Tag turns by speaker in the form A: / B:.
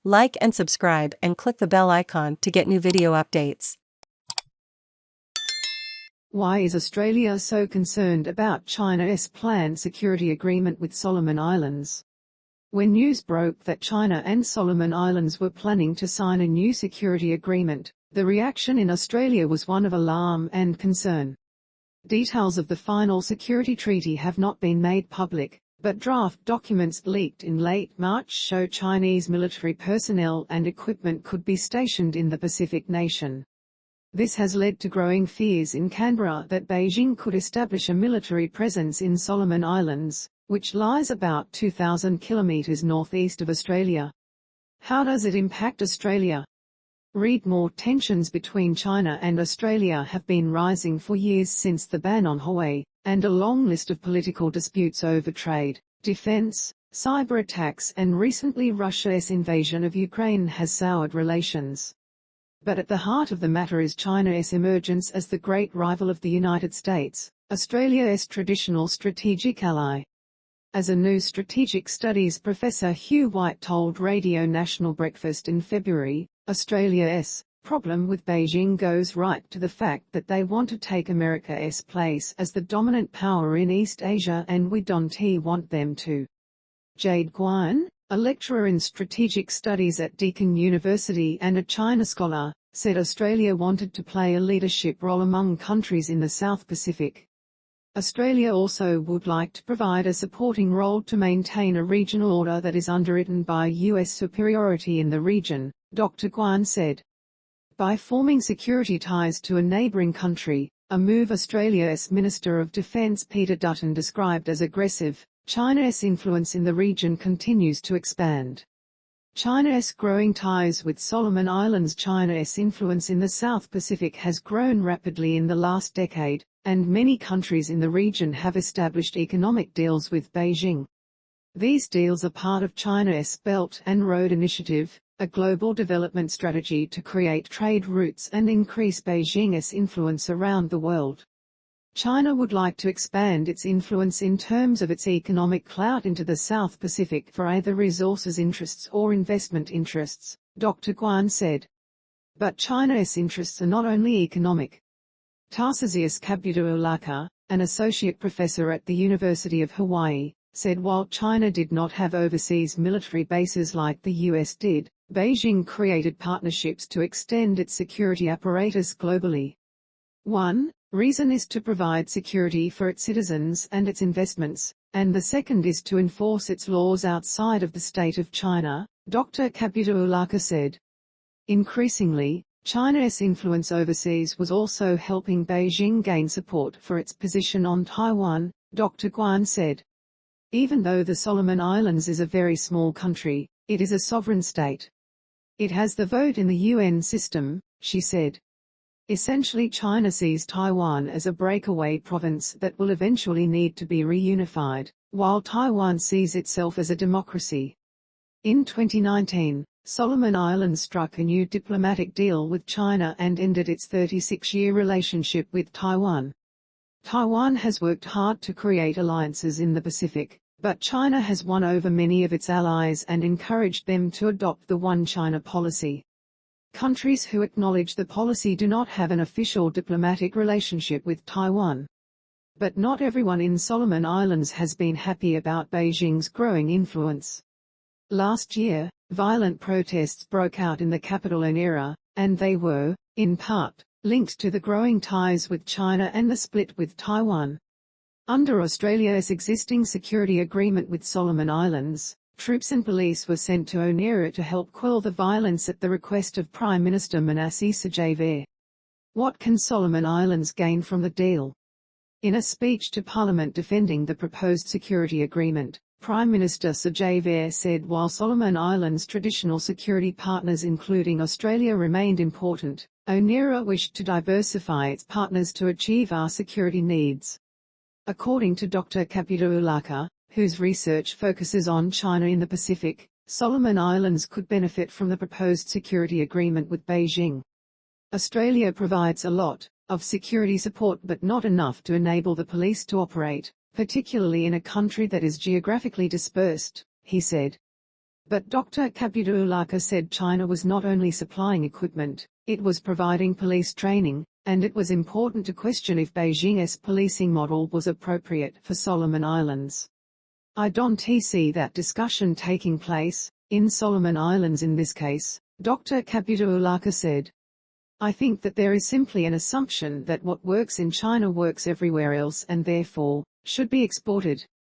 A: Like and subscribe and click the bell icon to get new video updates.
B: Why is Australia so concerned about China's planned security agreement with Solomon Islands? When news broke that China and Solomon Islands were planning to sign a new security agreement, the reaction in Australia was one of alarm and concern. Details of the final security treaty have not been made public, but draft documents leaked in late March show Chinese military personnel and equipment could be stationed in the Pacific nation. This has led to growing fears in Canberra that Beijing could establish a military presence in Solomon Islands, which lies about 2,000 kilometres northeast of Australia. How does it impact Australia? Read more. Tensions between China and Australia have been rising for years since the ban on Huawei, and a long list of political disputes over trade, defense, cyber attacks and recently Russia's invasion of Ukraine has soured relations. But at the heart of the matter is China's emergence as the great rival of the United States, Australia's traditional strategic ally. As a new strategic studies professor Hugh White told Radio National Breakfast in February, Australia's problem with Beijing goes right to the fact that they want to take America's place as the dominant power in East Asia and we don't want them to. Jade Guan, a lecturer in strategic studies at Deakin University and a China scholar, said Australia wanted to play a leadership role among countries in the South Pacific. Australia also would like to provide a supporting role to maintain a regional order that is underwritten by US superiority in the region, Dr. Guan said. By forming security ties to a neighbouring country, a move Australia's Minister of Defence Peter Dutton described as aggressive, China's influence in the region continues to expand. China's growing ties with Solomon Islands. China's influence in the South Pacific has grown rapidly in the last decade, and many countries in the region have established economic deals with Beijing. These deals are part of China's Belt and Road Initiative, a global development strategy to create trade routes and increase Beijing's influence around the world. China would like to expand its influence in terms of its economic clout into the South Pacific for either resources interests or investment interests, Dr. Guan said. But China's interests are not only economic. Tarcisius Kabutaulaka, an associate professor at the University of Hawaii, said while China did not have overseas military bases like the US did, Beijing created partnerships to extend its security apparatus globally. One reason is to provide security for its citizens and its investments, and the second is to enforce its laws outside of the state of China, Dr. Kabutaulaka said. Increasingly, China's influence overseas was also helping Beijing gain support for its position on Taiwan, Dr. Guan said. Even though the Solomon Islands is a very small country, it is a sovereign state. It has the vote in the UN system, she said. Essentially, China sees Taiwan as a breakaway province that will eventually need to be reunified, while Taiwan sees itself as a democracy. In 2019, Solomon Islands struck a new diplomatic deal with China and ended its 36-year relationship with Taiwan. Taiwan has worked hard to create alliances in the Pacific, but China has won over many of its allies and encouraged them to adopt the One China policy. Countries who acknowledge the policy do not have an official diplomatic relationship with Taiwan. But not everyone in Solomon Islands has been happy about Beijing's growing influence. Last year, violent protests broke out in the capital Honiara, and they were, in part, linked to the growing ties with China and the split with Taiwan. Under Australia's existing security agreement with Solomon Islands, troops and police were sent to Honiara to help quell the violence at the request of Prime Minister Manasseh Sajave. What can Solomon Islands gain from the deal? In a speech to Parliament defending the proposed security agreement, Prime Minister Sajave said while Solomon Islands' traditional security partners including Australia remained important, Honiara wished to diversify its partners to achieve our security needs. According to Dr. Kabutaulaka, whose research focuses on China in the Pacific, Solomon Islands could benefit from the proposed security agreement with Beijing. Australia provides a lot of security support but not enough to enable the police to operate, particularly in a country that is geographically dispersed, he said. But Dr. Kabudulaka said China was not only supplying equipment, it was providing police training, and it was important to question if Beijing's policing model was appropriate for Solomon Islands. I don't see that discussion taking place in Solomon Islands in this case, Dr. Kabudulaka said. I think that there is simply an assumption that what works in China works everywhere else and therefore should be exported.